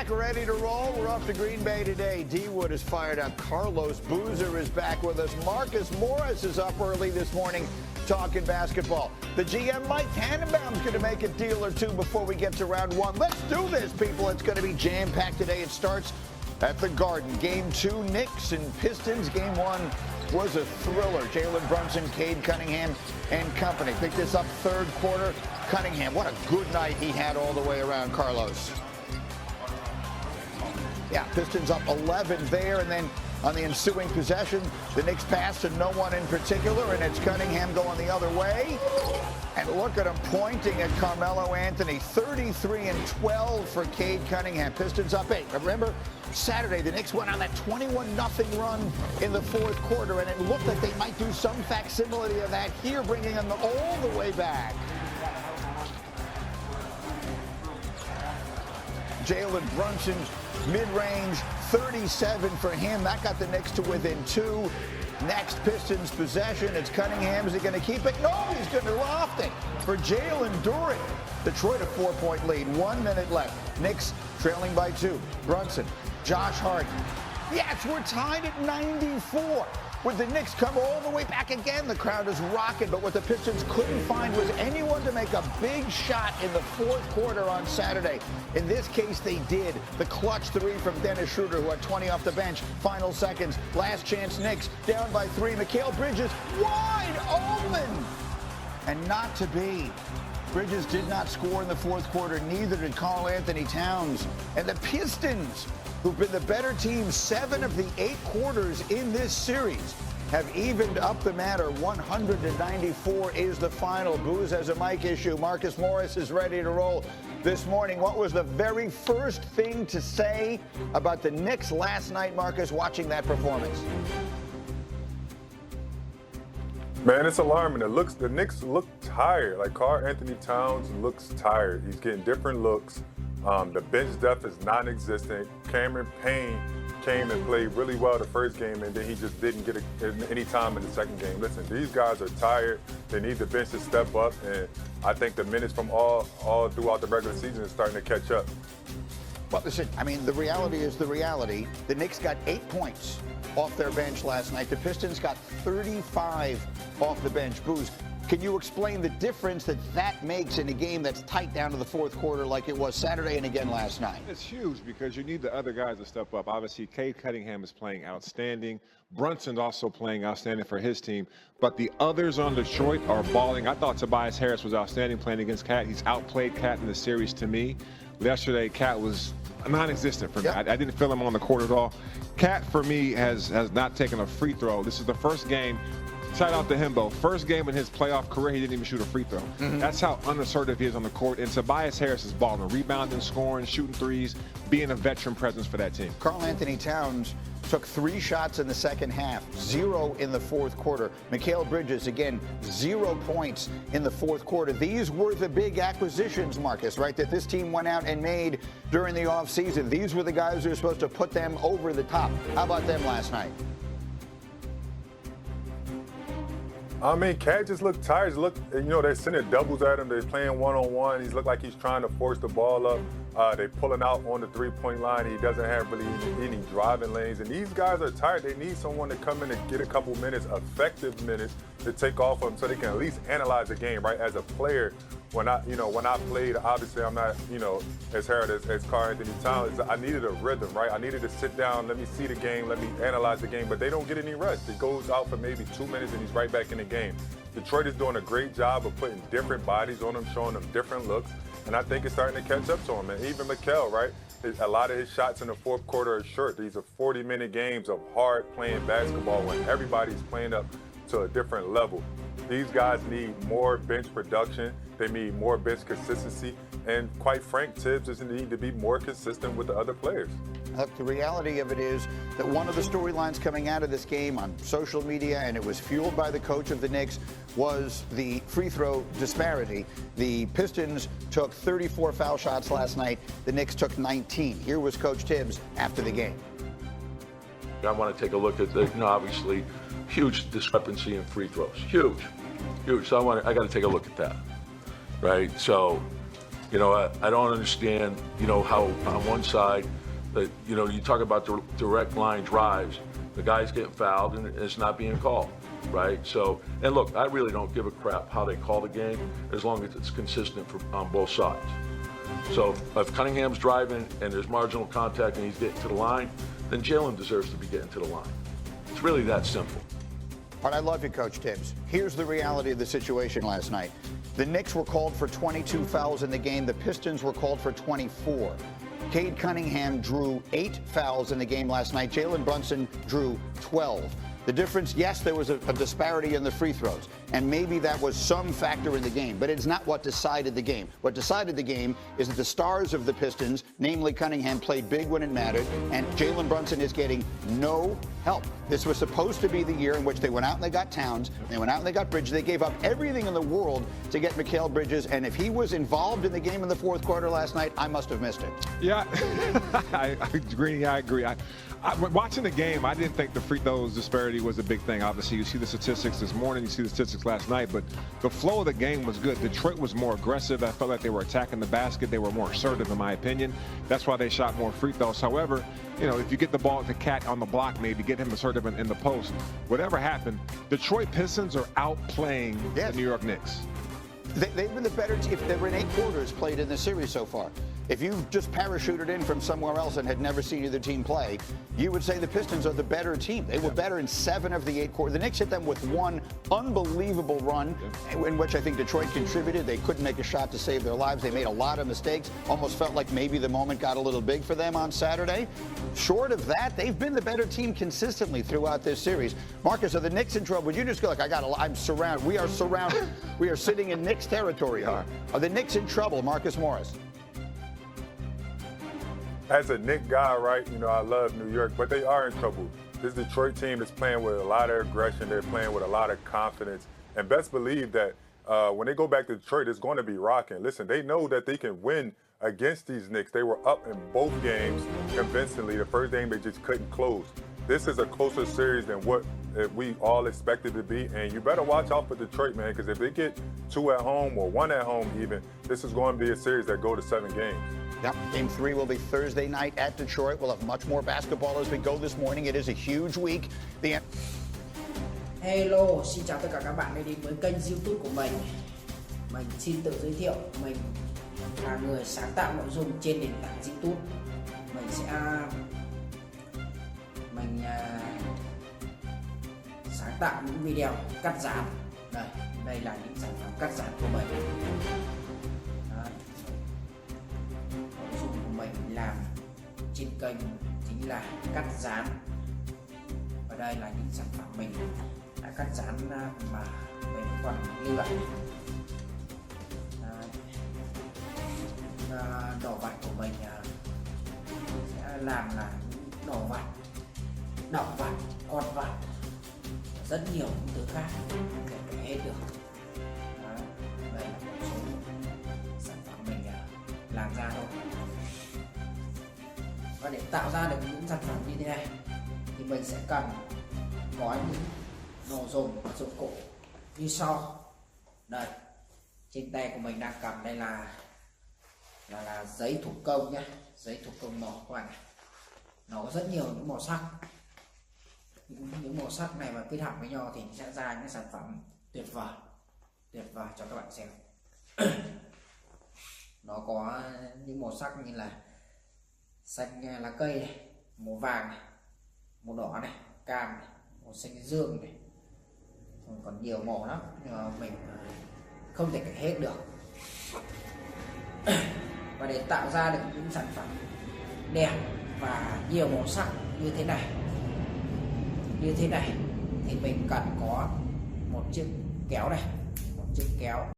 back, ready to roll. We're off to Green Bay today. D. Wood is fired up. Carlos Boozer is back with us. Marcus Morris is up early this morning talking basketball. The GM, Mike Tannenbaum's going to make a deal or two before we get to round one. Let's do this, people. It's going to be jam-packed today. It starts at the Garden. Game 2, Knicks and Pistons. Game 1 was a thriller. Jalen Brunson, Cade Cunningham, and company. Picked this up third quarter. Cunningham, what a good night he had all the way around, Carlos. Yeah, Pistons up 11 there, and then on the ensuing possession, the Knicks pass to no one in particular, and it's Cunningham going the other way. And look at him pointing at Carmelo Anthony. 33 and 12 for Cade Cunningham. Pistons up 8. Remember, Saturday, the Knicks went on that 21-0 run in the fourth quarter, and it looked like they might do some facsimile of that here, bringing them all the way back. Jalen Brunson, mid-range, 37 for him. That got the Knicks to within 2. Next Pistons possession. It's Cunningham. Is he going to keep it? No, he's going to loft it for Jalen Duren. Detroit a 4-point lead. 1 minute left. Knicks trailing by 2. Brunson, Josh Hart. Yes, we're tied at 94. Would the Knicks come all the way back again? The crowd is rocking, but what the Pistons couldn't find was anyone to make a big shot in the fourth quarter on Saturday. In this case, they did. The clutch 3 from Dennis Schroeder, who had 20 off the bench. Final seconds. Last chance, Knicks down by 3. Mikal Bridges wide open. And not to be. Bridges did not score in the fourth quarter. Neither did Karl Anthony Towns. And the Pistons, who've been the better team 7 of the 8 quarters in this series, have evened up the matter. 100-94 is the final. Booze has a mic issue. Marcus Morris is ready to roll this morning. What was the very first thing to say about the Knicks last night, Marcus, watching that performance? Man, it's alarming. The Knicks look tired. Like, Karl Anthony Towns looks tired. He's getting different looks. The bench depth is non-existent. Cameron Payne came and played really well the first game, and then he just didn't get any time in the second game. Listen, these guys are tired. They need the bench to step up, and I think the minutes from all throughout the regular season is starting to catch up. Well, listen, I mean, the reality is the reality. The Knicks got 8 points off their bench last night. The Pistons got 35 off the bench. Booze, can you explain the difference that makes in a game that's tight down to the fourth quarter like it was Saturday and again last night? It's huge because you need the other guys to step up. Obviously, Cade Cunningham is playing outstanding. Brunson's also playing outstanding for his team. But the others on Detroit are balling. I thought Tobias Harris was outstanding playing against Cat. He's outplayed Cat in the series to me. Yesterday, Cat was non-existent for me. Yep. I didn't feel him on the court at all. Cat, for me, has not taken a free throw. This is the first game. Shout out to Himbo. First game in his playoff career, he didn't even shoot a free throw. Mm-hmm. That's how unassertive he is on the court. And Tobias Harris is balling, rebounding, scoring, shooting threes, being a veteran presence for that team. Karl Anthony Towns took 3 shots in the second half, 0 in the fourth quarter. Mikal Bridges, again, 0 points in the fourth quarter. These were the big acquisitions, Marcus, right, that this team went out and made during the offseason. These were the guys who were supposed to put them over the top. How about them last night? I mean, Cat just looked tired. They're sending doubles at him. They're playing one-on-one. He's looked like he's trying to force the ball up. They're pulling out on the three-point line. He doesn't have really any driving lanes. And these guys are tired. They need someone to come in and get a couple minutes, effective minutes, to take off of them so they can at least analyze the game, right? As a player, when I played, obviously I'm not, as hard as Karl Anthony Towns. I needed a rhythm, right? I needed to sit down, let me see the game, let me analyze the game, but they don't get any rest. It goes out for maybe 2 minutes and he's right back in the game. Detroit is doing a great job of putting different bodies on them, showing them different looks, and I think it's starting to catch up to him. And even Mikal, right? A lot of his shots in the fourth quarter are short. These are 40-minute games of hard playing basketball when everybody's playing up to a different level. These guys need more bench production. They need more bench consistency. And quite frank, Tibbs just need to be more consistent with the other players. The reality of it is that one of the storylines coming out of this game on social media, and it was fueled by the coach of the Knicks, was the free throw disparity. The Pistons took 34 foul shots last night. The Knicks took 19. Here was Coach Tibbs after the game. I want to take a look at the, obviously, huge discrepancy in free throws. Huge. So I got to take a look at that, right? So, You know, I don't understand, you know, how on one side that, you know, you talk about direct line drives, the guy's getting fouled and it's not being called, right? So, and look, I really don't give a crap how they call the game as long as it's consistent on both sides. So if Cunningham's driving and there's marginal contact and he's getting to the line, then Jalen deserves to be getting to the line. It's really that simple. But I love you, Coach Tibbs. Here's the reality of the situation last night. The Knicks were called for 22 fouls in the game. The Pistons were called for 24. Cade Cunningham drew 8 fouls in the game last night. Jalen Brunson drew 12. The difference, yes, there was a disparity in the free throws, and maybe that was some factor in the game, but it's not what decided the game. What decided the game is that the stars of the Pistons, namely Cunningham, played big when it mattered, and Jalen Brunson is getting no help. This was supposed to be the year in which they went out and they got Towns, they went out and they got Bridges. They gave up everything in the world to get Mikal Bridges, and if he was involved in the game in the fourth quarter last night, I must have missed it. Yeah, I agree. Watching the game, I didn't think the free throws disparity was a big thing. Obviously, you see the statistics this morning, you see the statistics last night, but the flow of the game was good. Detroit was more aggressive. I felt like they were attacking the basket. They were more assertive, in my opinion. That's why they shot more free throws. However, you know, if you get the ball at the cat on the block, maybe get him assertive in the post. Whatever happened, Detroit Pistons are outplaying the New York Knicks. They've been the better team. They were in 8 quarters played in the series so far. If you just parachuted in from somewhere else and had never seen either team play, you would say the Pistons are the better team. They were better in 7 of the 8 quarters. The Knicks hit them with one unbelievable run in which I think Detroit contributed. They couldn't make a shot to save their lives. They made a lot of mistakes. Almost felt like maybe the moment got a little big for them on Saturday. Short of that, they've been the better team consistently throughout this series. Marcus, are the Knicks in trouble? Would you just go like, I'm surrounded. We are surrounded. We are sitting in Knicks territory here. Are the Knicks in trouble, Marcus Morris? As a Knicks guy, right, you know, I love New York, but they are in trouble. This Detroit team is playing with a lot of aggression. They're playing with a lot of confidence. And best believe that when they go back to Detroit, it's going to be rocking. Listen, they know that they can win against these Knicks. They were up in both games convincingly. The first game, they just couldn't close. This is a closer series than what we all expected to be. And you better watch out for Detroit, man, because if they get 2 at home or 1 at home even, this is going to be a series that go to 7 games. Yep. Game 3 will be Thursday night at Detroit. We'll have much more basketball as we go this morning. It is a huge week. Hello, xin chào tất cả các bạn đã đến với kênh YouTube của mình. Mình xin tự giới thiệu, mình là người sáng tạo nội dung trên nền tảng YouTube. Mình sáng tạo những video cắt dán. Đây là những sản phẩm cắt dán của mình. Nội dung của mình làm trên kênh chính là cắt dán. Và đây là những sản phẩm mình đã cắt dán mà mình còn lưu lại. Đồ vặt của mình sẽ làm là những đồ vặt, đọc vặt, con vặt, rất nhiều những thứ khác không thể kể hết được. Đây là một số sản phẩm mình làm ra thôi. Và để tạo ra được những sản phẩm như thế này thì mình sẽ cần có những đồ dùng và dụng cụ như sau. Đây, trên tay của mình đang cầm đây là giấy thủ công nhé, giấy thủ công màu các bạn này. Nó có rất nhiều những màu sắc. Những màu sắc này mà kết hợp với nhau thì sẽ ra những sản phẩm tuyệt vời cho các bạn xem. Nó có những màu sắc như là xanh lá cây này, màu vàng này, màu đỏ này, cam này, màu xanh dương này, còn nhiều màu lắm nhưng mà mình không thể kể hết được. Và để tạo ra được những sản phẩm đẹp và nhiều màu sắc như thế này thì mình cần có một chiếc kéo này, một chiếc kéo